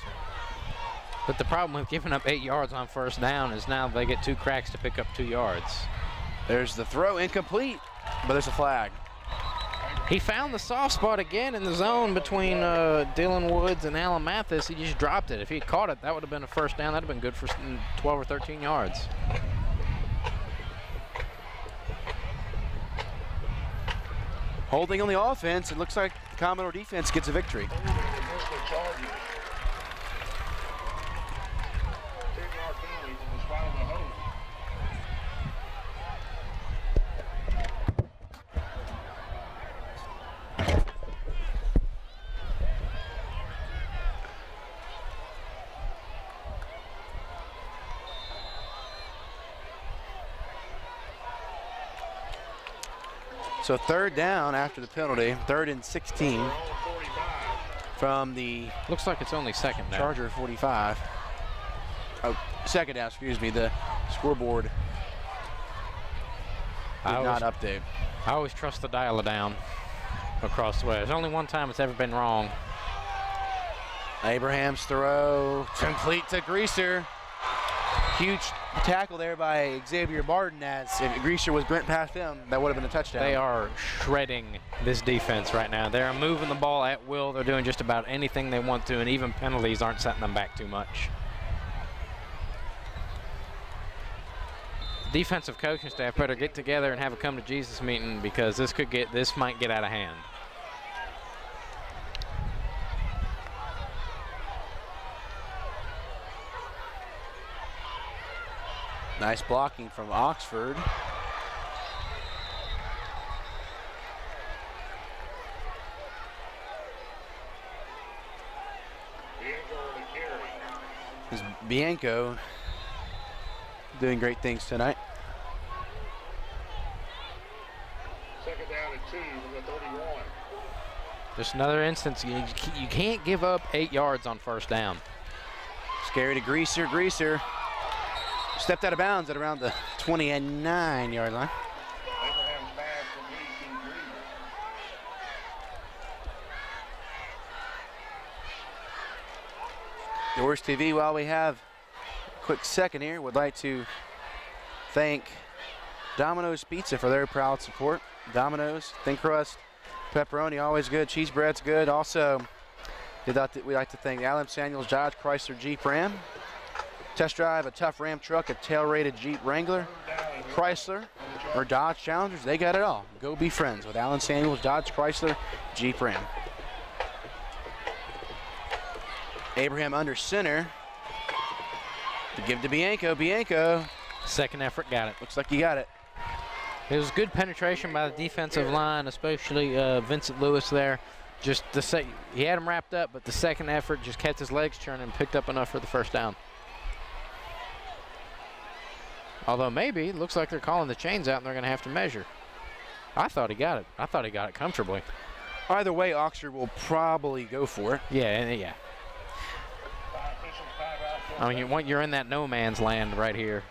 But the problem with giving up 8 yards on first down is now they get 2 cracks to pick up 2 yards. There's the throw, incomplete, but there's a flag. He found the soft spot again in the zone between Dylan Woods and Alan Mathis. He just dropped it. If he had caught it, that would have been a first down. That would have been good for 12 or 13 yards. Holding on the offense, it looks like the Commodore defense gets a victory. So 3rd down after the penalty, 3rd and 16 from the... Looks like it's only 2nd down. Charger 45. Oh, 2nd down, excuse me. The scoreboard did not update. I always trust the dial-a-down across the way. There's only one time it's ever been wrong. Abraham's throw, complete to Greaser. Huge tackle there by Xavier Barton, as if Greaser was went past him, that would have been a touchdown. They are shredding this defense right now. They're moving the ball at will. They're doing just about anything they want to, and even penalties aren't setting them back too much. Defensive coaching staff better get together and have a come to Jesus meeting, because this might get out of hand. Nice blocking from Oxford. Is Bianco doing great things tonight. 2nd down and 2 from the 31. Just another instance, you can't give up 8 yards on first down. Scary to Greaser. Greaser stepped out of bounds at around the 29-yard line. Abraham's pass complete to Greaser. Doors TV, while we have a quick second here, would like to thank Domino's Pizza for their proud support. Domino's, thin crust, pepperoni, always good. Cheese bread's good. Also, we'd like to thank Allen Samuels Dodge Chrysler Jeep Ram. Test drive a tough Ram truck, a tail-rated Jeep Wrangler, Chrysler, or Dodge Challengers. They got it all. Go be friends with Allen Samuels Dodge Chrysler Jeep Ram. Abraham under center. To give to Bianco. Bianco. Second effort, got it. Looks like you got it. It was good penetration by the defensive line, especially Vincent Lewis there. Just he had him wrapped up, but the second effort just kept his legs turning and picked up enough for the first down. Although maybe, it looks like they're calling the chains out and they're going to have to measure. I thought he got it. I thought he got it comfortably. Either way, Oxford will probably go for it. Yeah, yeah. I mean, you're in that no man's land right here.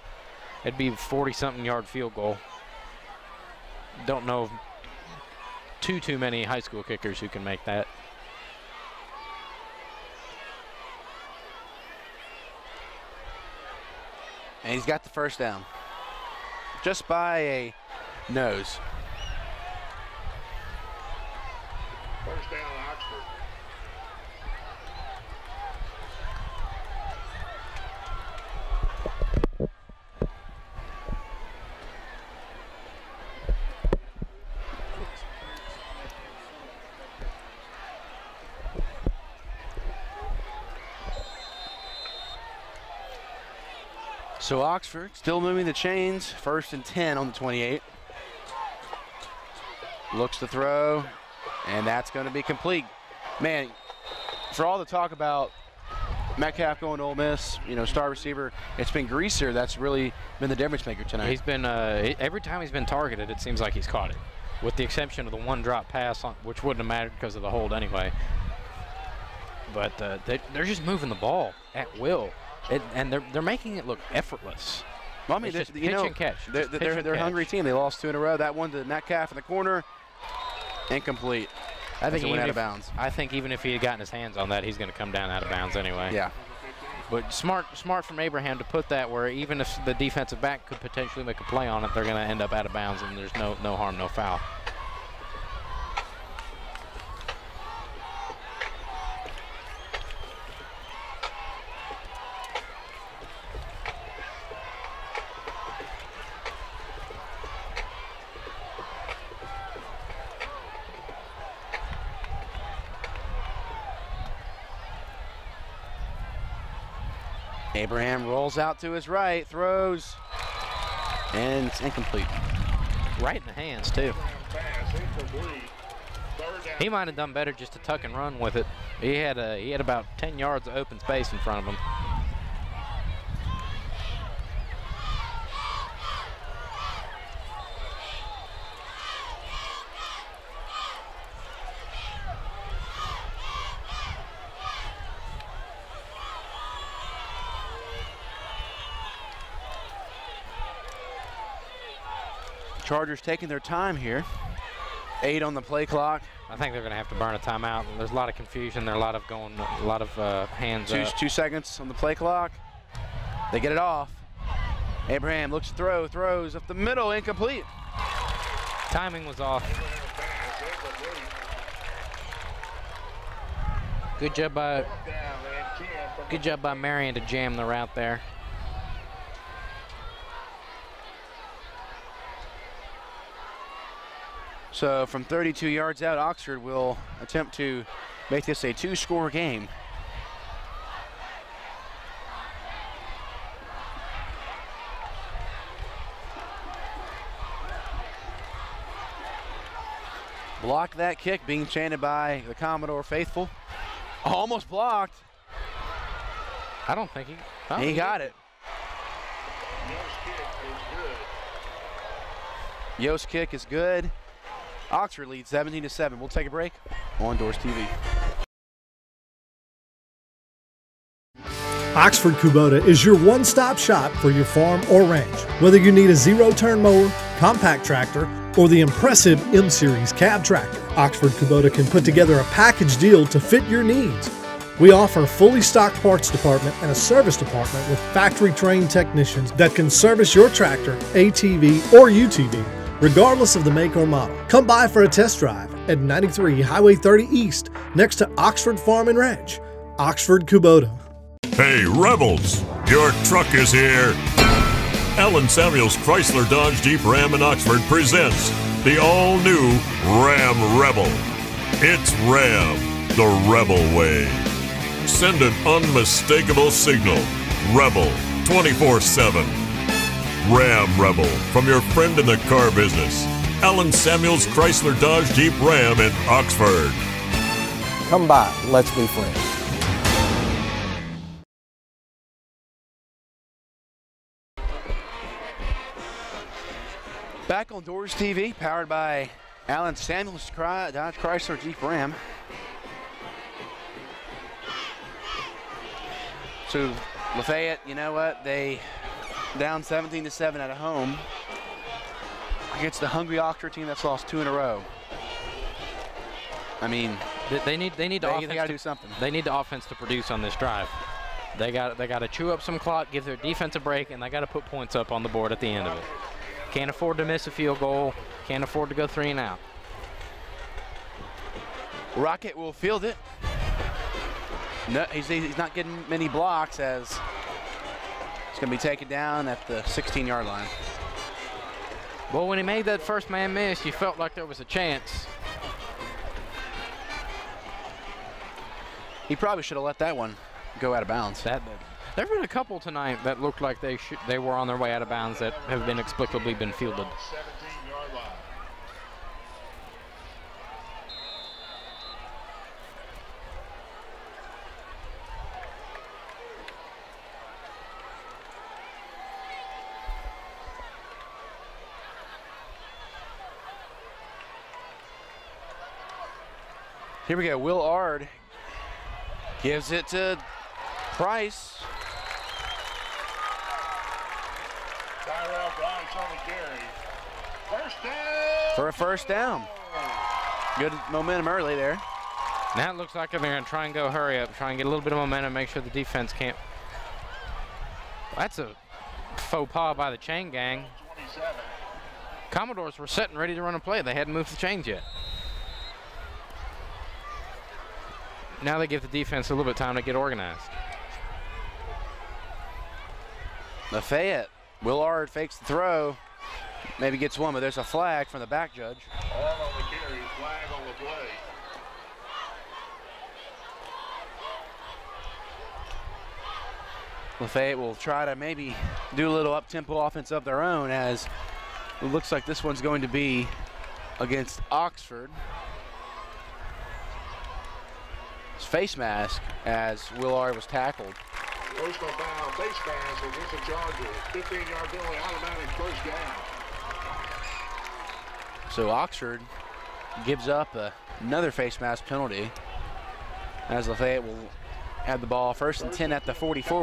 It'd be a 40-something yard field goal. Don't know of too many high school kickers who can make that. And he's got the first down. Just by a nose. First down, Oxford. So Oxford still moving the chains. 1st and 10 on the 28. Looks to throw, and that's going to be complete. Man, for all the talk about Metcalf going to Ole Miss, you know, star receiver, it's been Greaser that's really been the difference maker tonight. He's been, every time he's been targeted, it seems like he's caught it, with the exception of the one drop pass, which wouldn't have mattered because of the hold anyway. But they're just moving the ball at will. And they're making it look effortless. Well, I mean, it's you know, pitch and catch. They're a hungry team. They lost 2 in a row. That one to Metcalf in the corner, incomplete. I think went out of bounds. I think even if he had gotten his hands on that, he's going to come down out of bounds anyway. Yeah. But smart from Abraham to put that where even if the defensive back could potentially make a play on it, they're going to end up out of bounds, and there's no harm, no foul. Abraham rolls out to his right, throws, and it's incomplete. Right in the hands, too. He might have done better just to tuck and run with it. He had about 10 yards of open space in front of him. Chargers taking their time here. 8 on the play clock. I think they're going to have to burn a timeout. There's a lot of confusion. There are a lot of hands up. 2 seconds on the play clock. They get it off. Abraham looks to throw, throws up the middle, incomplete. Timing was off. Good job by Marion to jam the route there. So from 32 yards out, Oxford will attempt to make this a 2-score game. Block that kick, being chanted by the Commodore faithful. Almost blocked. I don't think he got it. Yo's kick is good. Oxford leads 17-7. We'll take a break on DoresTV. Oxford Kubota is your one-stop shop for your farm or ranch. Whether you need a zero-turn mower, compact tractor, or the impressive M-Series cab tractor, Oxford Kubota can put together a package deal to fit your needs. We offer a fully stocked parts department and a service department with factory-trained technicians that can service your tractor, ATV, or UTV, regardless of the make or model. Come by for a test drive at 93 Highway 30 East, next to Oxford Farm and Ranch. Oxford Kubota. Hey, Rebels, your truck is here. Allen Samuels Chrysler Dodge Jeep Ram in Oxford presents the all-new Ram Rebel. It's Ram, the Rebel way. Send an unmistakable signal. Rebel 24/7. Ram Rebel from your friend in the car business. Allen Samuels Chrysler Dodge Jeep Ram in Oxford. Come by, let's be friends. Back on Doors TV, powered by Allen Samuels Dodge Chrysler Jeep Ram. So Lafayette, you know what? They down 17-7 at home against the hungry Oxford team that's lost 2 in a row. I mean, they need the offense. They got to do something. They need the offense to produce on this drive. They got to chew up some clock, give their defense a break, and they got to put points up on the board at the end of it. Can't afford to miss a field goal. Can't afford to go 3 and out. Rocket will field it. No, he's not getting many blocks as it's going to be taken down at the 16-yard line. Well, when he made that first man miss, you felt like there was a chance. He probably should have let that one go out of bounds. There have been a couple tonight that looked like they were on their way out of bounds that have been inexplicably been fielded. 17-yard line. Here we go. Will Ard gives it to Price. Tyrell Price on the carry. First down. For a first down. Good momentum early there. Now it looks like they're going to try and go hurry up, try and get a little bit of momentum, make sure the defense can't. That's a faux pas by the chain gang. 27. Commodores were set and ready to run a play. They hadn't moved the chains yet. Now they give the defense a little bit of time to get organized. Lafayette. Willard fakes the throw. Maybe gets one, but there's a flag from the back judge. All on the carry, flag on the play. Lafayette will try to maybe do a little up-tempo offense of their own, as it looks like this one's going to be against Oxford. Face mask as Willard was tackled. Personal foul, face mask against the Chargers. 15-yard penalty, automatic first down. So Oxford gives up another face mask penalty as Lafayette will have the ball 1st and 10 at the 44.